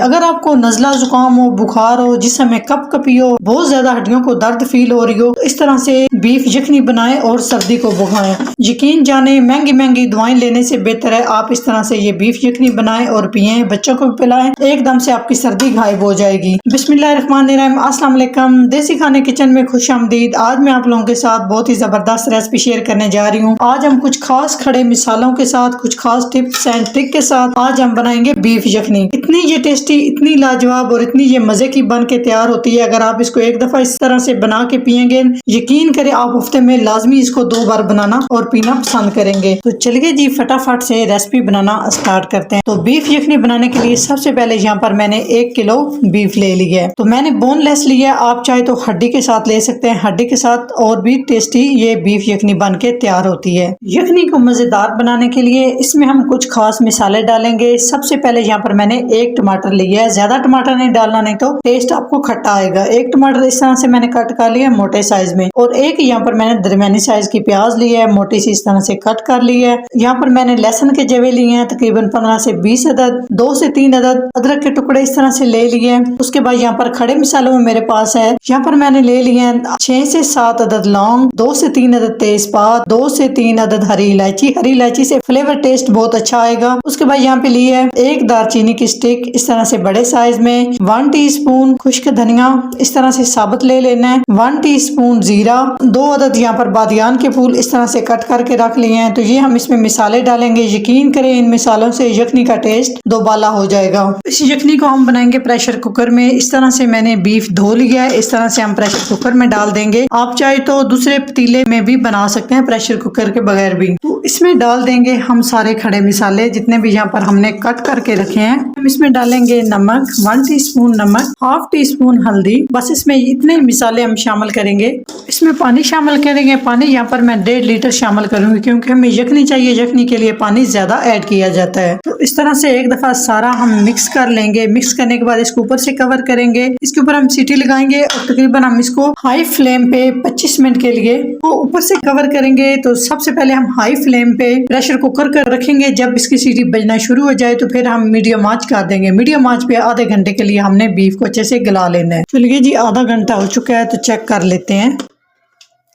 अगर आपको नजला जुकाम हो, बुखार हो, जिसमें कपकपी हो, बहुत ज्यादा हड्डियों को दर्द फील हो रही हो, तो इस तरह से बीफ यखनी बनाएं और सर्दी को भगाएं। यकीन जाने महंगी महंगी दवाएं लेने से बेहतर है आप इस तरह से ये बीफ यखनी बनाएं और पिए, बच्चों को भी पिलाएं, एकदम से आपकी सर्दी गायब हो जाएगी। बिस्मिल्लाहिर्रहमानिर्रहीम, अस्सलाम वालेकुम। देसी खाने किचन में खुशामदीद। आज मैं आप लोगों के साथ बहुत ही जबरदस्त रेसिपी शेयर करने जा रही हूँ। आज हम कुछ खास खड़े मिसालों के साथ, कुछ खास टिप्स एंड ट्रिक के साथ आज हम बनाएंगे बीफ यखनी। इतनी ये टेस्टी, इतनी लाजवाब और इतनी ये मजे की बन के तैयार होती है। अगर आप इसको एक दफा इस तरह से बना के पियेंगे, यकीन करें आप हफ्ते में लाजमी इसको 2 बार बनाना और पीना पसंद करेंगे। तो चलिए जी फटाफट से रेसिपी बनाना स्टार्ट करते हैं। तो बीफ यखनी बनाने के लिए सबसे पहले यहाँ पर मैंने 1 किलो बीफ ले लिया है। तो मैंने बोनलेस लिया, आप चाहे तो हड्डी के साथ ले सकते हैं। हड्डी के साथ और भी टेस्टी ये बीफ यखनी बन के तैयार होती है। यखनी को मजेदार बनाने के लिए इसमें हम कुछ खास मसाले डालेंगे। सबसे पहले यहाँ पर मैंने 1 टमाटर लिया है। ज्यादा टमाटर नहीं डालना, नहीं तो टेस्ट आपको खट्टा आएगा। 1 टमाटर इस तरह से मैंने कट कर लिया मोटे साइज में, और एक यहाँ पर मैंने दरमियानी साइज की प्याज ली है, मोटी सी इस तरह से कट कर ली है। यहाँ पर मैंने लहसुन के जवे लिए हैं तकरीबन 15 से 20 अदद। 2 से 3 अदद अदरक के टुकड़े इस तरह से ले लिए हैं। उसके बाद यहाँ पर खड़े मसालों में मेरे पास है, यहाँ पर मैंने ले लिए हैं 6 से 7 अदद लौंग, 2 से 3 अदद तेजपात, 2 से 3 अदद हरी इलायची। हरी इलायची से फ्लेवर टेस्ट बहुत अच्छा आएगा। उसके बाद यहाँ पे लिए है 1 दालचीनी की स्टिक इस तरह से बड़े साइज में, 1 टीस्पून खुश्क धनिया इस तरह से साबुत ले लेना है, 1 टीस्पून जीरा, 2 अदद यहाँ पर बादियान के फूल इस तरह से कट करके रख लिए हैं। तो ये हम इसमें मिसाले डालेंगे। यकीन करें इन मिसालों से यखनी का टेस्ट दोबाला हो जाएगा। इस यखनी को हम बनाएंगे प्रेशर कुकर में। इस तरह से मैंने बीफ धो लिया है, इस तरह से हम प्रेशर कुकर में डाल देंगे। आप चाहे तो दूसरे पतीले में भी बना सकते हैं प्रेशर कुकर के बगैर भी। तो इसमें डाल देंगे हम सारे खड़े मिसाले जितने भी यहाँ पर हमने कट करके रखे हैं। हम इसमें डालेंगे नमक, 1 टीस्पून नमक, 1/2 टीस्पून हल्दी। बस इसमें इतने मिसाले हम शामिल करेंगे। इसमें पानी शामिल करेंगे। पानी यहाँ पर मैं 1.5 लीटर शामिल करूंगी क्योंकि हमें यखनी चाहिए, यखनी के लिए पानी ज्यादा ऐड किया जाता है। तो इस तरह से एक दफा सारा हम मिक्स कर लेंगे। मिक्स करने के बाद इसको ऊपर से कवर करेंगे। इसके ऊपर हम सीटी लगाएंगे और तकरीबन हम इसको हाई फ्लेम पे 25 मिनट के लिए तो ऊपर से कवर करेंगे। तो सबसे पहले हम हाई फ्लेम पे प्रेशर कुकर कर रखेंगे। जब इसकी सीटी बजना शुरू हो जाए तो फिर हम मीडियम आंच कर देंगे। मीडियम आंच पे आधे घंटे के लिए हमने बीफ को अच्छे से गला लेना है। चलिए जी आधा घंटा हो चुका है तो चेक कर लेते हैं।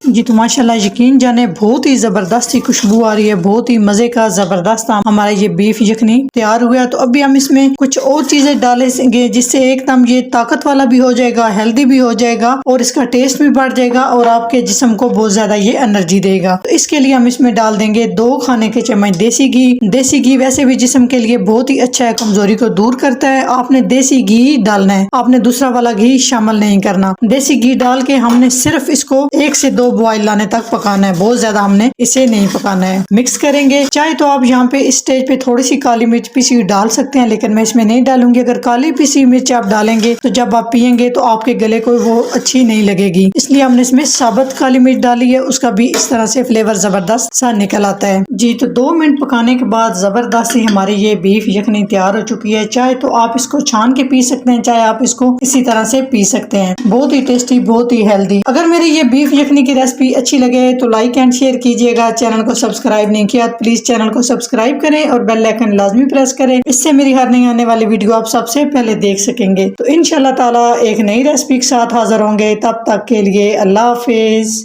जी तो माशाल्लाह यकीन जाने बहुत ही जबरदस्त ही खुशबू आ रही है, बहुत ही मजे का जबरदस्त हमारा ये बीफ यखनी तैयार हुआ है। तो अभी हम इसमें कुछ और चीजें डालेंगे जिससे एकदम ये ताकत वाला भी हो जाएगा, हेल्दी भी हो जाएगा और इसका टेस्ट भी बढ़ जाएगा और आपके जिस्म को बहुत ज्यादा ये एनर्जी देगा। तो इसके लिए हम इसमें डाल देंगे 2 खाने के चम्मच देसी घी। देसी घी वैसे भी जिस्म के लिए बहुत ही अच्छा है, कमजोरी को दूर करता है। आपने देसी घी डालना है, आपने दूसरा वाला घी शामिल नहीं करना। देसी घी डाल के हमने सिर्फ इसको 1 से 2 बॉयल लाने तक पकाना है, बहुत ज्यादा हमने इसे नहीं पकाना है। मिक्स करेंगे। चाहे तो आप यहाँ पे इस स्टेज पे थोड़ी सी काली मिर्च पीसी हुई डाल सकते हैं, लेकिन मैं इसमें नहीं डालूंगी। अगर काली पीसी मिर्च आप डालेंगे तो जब आप पियेंगे तो आपके गले को वो अच्छी नहीं लगेगी, इसलिए हमने इसमें साबुत काली मिर्च डाली है। उसका भी इस तरह से फ्लेवर जबरदस्त सा निकल आता है। जी तो 2 मिनट पकाने के बाद जबरदस्त ही हमारी ये बीफ यखनी तैयार हो चुकी है। चाहे तो आप इसको छान के पी सकते हैं, चाहे आप इसको इसी तरह से पी सकते हैं। बहुत ही टेस्टी, बहुत ही हेल्दी। अगर मेरी ये बीफ यखनी की रेसिपी अच्छी लगे तो लाइक एंड शेयर कीजिएगा। चैनल को सब्सक्राइब नहीं किया प्लीज चैनल को सब्सक्राइब करें और बेल आइकन लाजमी प्रेस करें, इससे मेरी हर नई आने वाली वीडियो आप सबसे पहले देख सकेंगे। तो इंशाल्लाह ताला एक नई रेसिपी के साथ हाजिर होंगे। तब तक के लिए अल्लाह हाफिज।